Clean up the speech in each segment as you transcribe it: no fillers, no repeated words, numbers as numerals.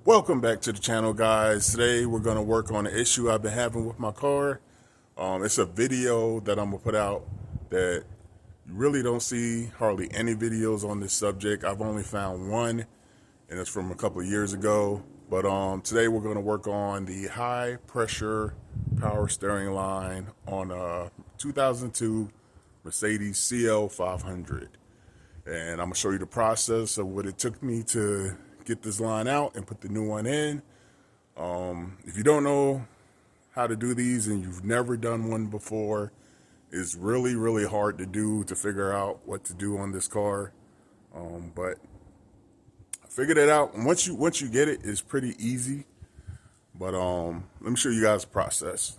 Welcome back to the channel, guys. Today we're going to work on an issue I've been having with my car. It's a video that I'm going to put out that you really don't see hardly any videos on this subject. I've only found one, and it's from a couple of years ago. But today we're going to work on the high pressure power steering line on a 2002 Mercedes CL500. And I'm going to show you the process of what it took me to get this line out and put the new one in. If you don't know how to do these and you've never done one before, it's really hard to do, to figure out what to do on this car. But I figured it out, and once you get it, it's pretty easy. But let me show you guys the process.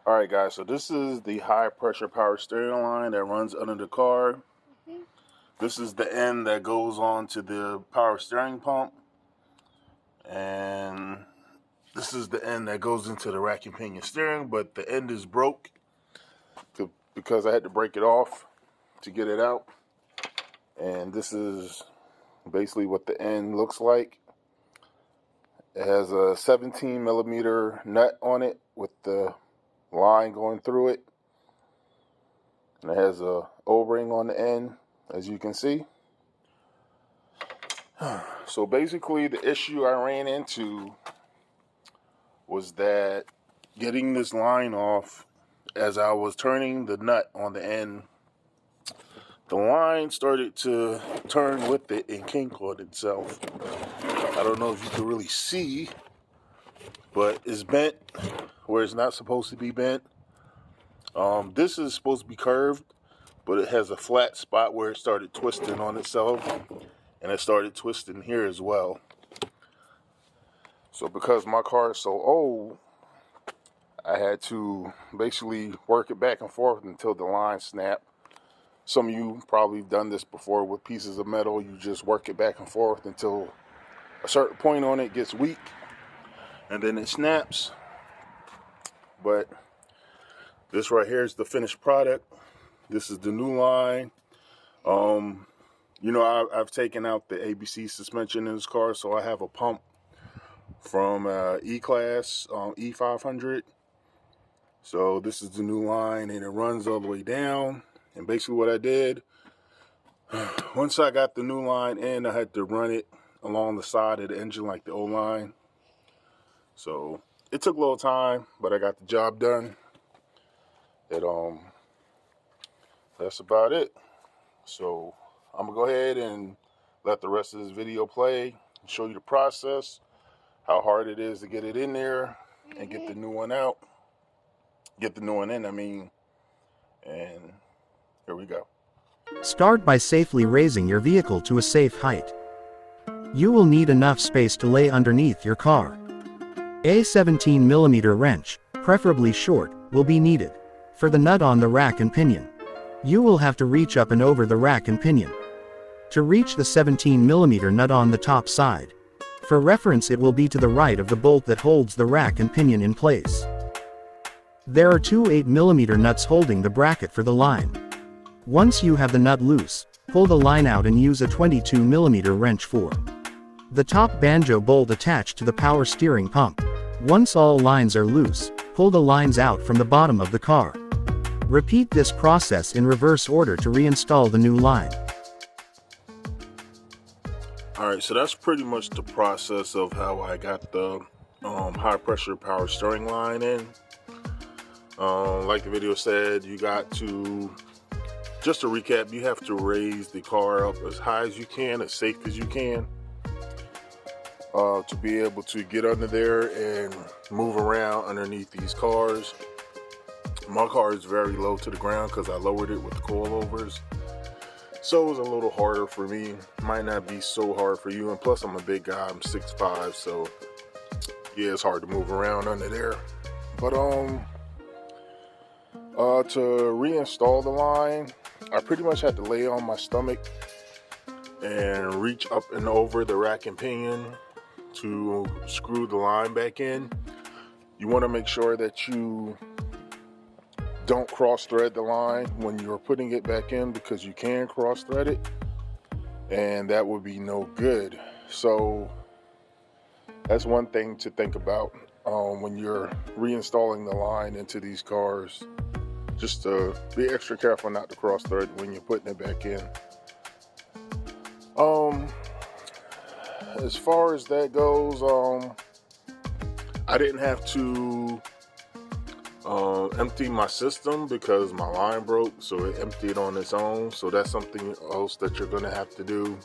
All right, guys, so this is the high pressure power steering line that runs under the car. This is the end that goes on to the power steering pump, and this is the end that goes into the rack and pinion steering, but the end is broke because I had to break it off to get it out. And this is basically what the end looks like. It has a 17mm nut on it with the line going through it, and it has a O-ring on the end, as you can see. So basically the issue I ran into was that getting this line off, as I was turning the nut on the end, the line started to turn with it and kink on itself. I don't know if you can really see, but it's bent where it's not supposed to be bent. This is supposed to be curved, but it has a flat spot where it started twisting on itself, and it started twisting here as well. So because my car is so old, I had to basically work it back and forth until the line snapped. Some of you probably have done this before with pieces of metal. You just work it back and forth until a certain point on it gets weak, and then it snaps. But this right here is the finished product. This is the new line. You know, I've taken out the ABC suspension in this car, so I have a pump from E-Class E500. So this is the new line, and it runs all the way down. And basically what I did, once I got the new line in, I had to run it along the side of the engine like the old line. So it took a little time, but I got the job done. That's about it. So I'm gonna go ahead and let the rest of this video play and show you the process, how hard it is to get it in there and get the new one out. Get the new one in, I mean, and here we go. Start by safely raising your vehicle to a safe height. You will need enough space to lay underneath your car. A 17mm wrench, preferably short, will be needed. For the nut on the rack and pinion, you will have to reach up and over the rack and pinion to reach the 17mm nut on the top side. For reference, it will be to the right of the bolt that holds the rack and pinion in place. There are two 8mm nuts holding the bracket for the line. Once you have the nut loose, pull the line out and use a 22mm wrench for the top banjo bolt attached to the power steering pump. Once all lines are loose, pull the lines out from the bottom of the car. Repeat this process in reverse order to reinstall the new line. Alright, so that's pretty much the process of how I got the high pressure power steering line in. Like the video said, you got to, just to recap, you have to raise the car up as high as you can, as safe as you can, to be able to get under there and move around underneath these cars. My car is very low to the ground because I lowered it with the coilovers, so it was a little harder for me. Might not be so hard for you, and plus I'm a big guy, I'm 6'5", so yeah, it's hard to move around under there. But to reinstall the line, I pretty much had to lay on my stomach and reach up and over the rack and pinion to screw the line back in. You want to make sure that you don't cross thread the line when you're putting it back in, because you can cross thread it and that would be no good. So That's one thing to think about when you're reinstalling the line into these cars. Just to be extra careful not to cross thread when you're putting it back in. As far as that goes, I didn't have to empty my system because my line broke, so it emptied on its own. So that's something else that you're gonna have to do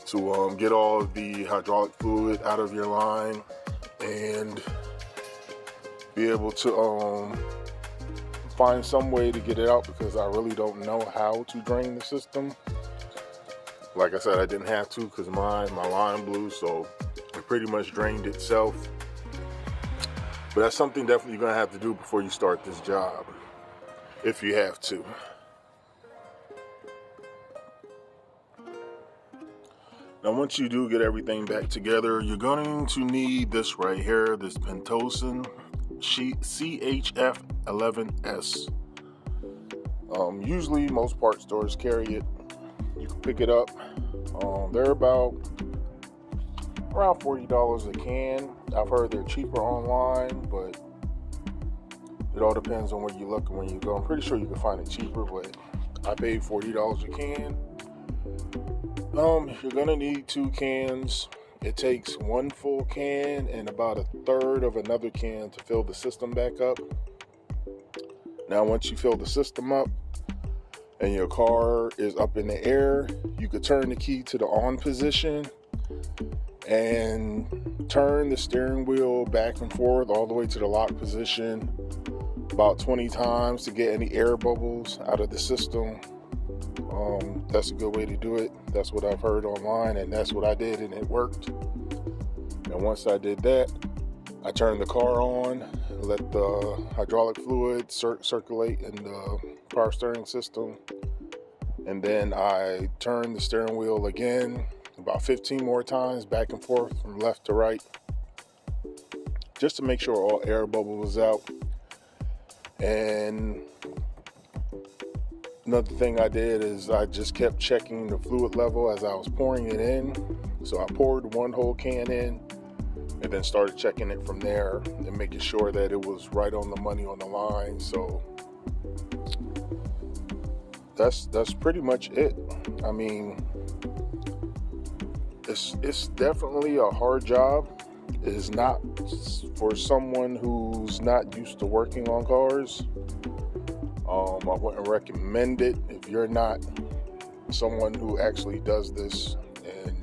to get all of the hydraulic fluid out of your line and be able to find some way to get it out, because I really don't know how to drain the system. Like I said, I didn't have to because my line blew, so it pretty much drained itself. But that's something definitely you're gonna have to do before you start this job, if you have to. Now, once you do get everything back together, you're going to need this right here, this Pentosin CHF 11S. Usually most part stores carry it. You can pick it up. They're about around $40 a can. I've heard they're cheaper online, but it all depends on where you look and where you go. I'm pretty sure you can find it cheaper, but I paid $40 a can. You're gonna need 2 cans. It takes 1 full can and about 1/3 of another can to fill the system back up. Now, once you fill the system up and your car is up in the air, you could turn the key to the on position and turn the steering wheel back and forth all the way to the lock position about 20 times to get any air bubbles out of the system. That's a good way to do it. That's what I've heard online, and that's what I did, and it worked. And once I did that, I turned the car on, let the hydraulic fluid circulate in the power steering system, and then I turned the steering wheel again about 15 more times back and forth from left to right, just to make sure all air bubble was out. And another thing I did is I just kept checking the fluid level as I was pouring it in. So I poured 1 whole can in and then started checking it from there and making sure that it was right on the money on the line. So that's pretty much it. I mean, it's definitely a hard job. It is not for someone who's not used to working on cars. I wouldn't recommend it if you're not someone who actually does this, and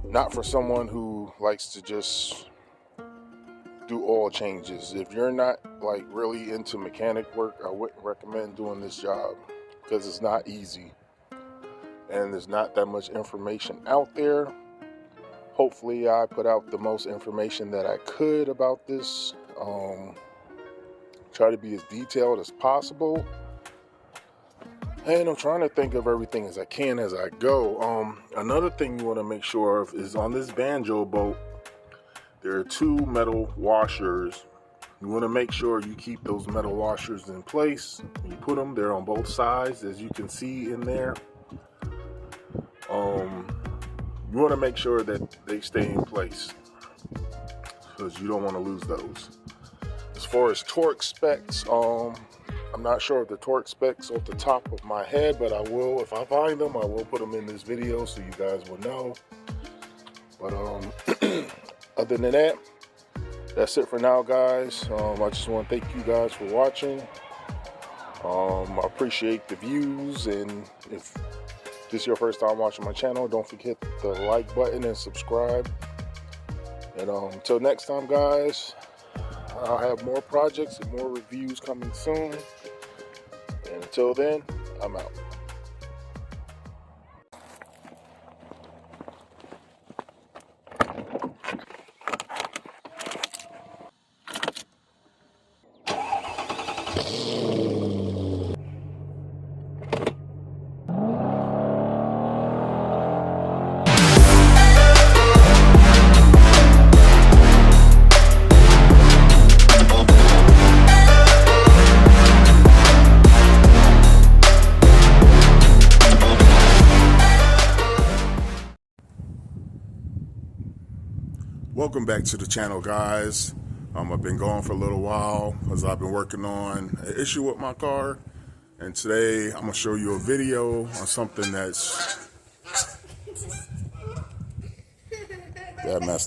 not for someone who likes to just do oil changes. If you're not like really into mechanic work, I wouldn't recommend doing this job because it's not easy and there's not that much information out there. Hopefully I put out the most information that I could about this. Try to be as detailed as possible, and I'm trying to think of everything as I can as I go. Another thing you want to make sure of is on this banjo boat, there are 2 metal washers. You want to make sure you keep those metal washers in place. You put them there on both sides, as you can see in there. You want to make sure that they stay in place because you don't want to lose those. As far as torque specs, I'm not sure of the torque specs off the top of my head, but I will, if I find them, I will put them in this video so you guys will know. But other than that, that's it for now, guys. I just want to thank you guys for watching. I appreciate the views, and if this is your first time watching my channel, don't forget the like button and subscribe. And until next time, guys, I'll have more projects and more reviews coming soon. And until then, I'm out. Welcome back to the channel, guys. I've been gone for a little while because I've been working on an issue with my car, and today I'm gonna show you a video on something that's messed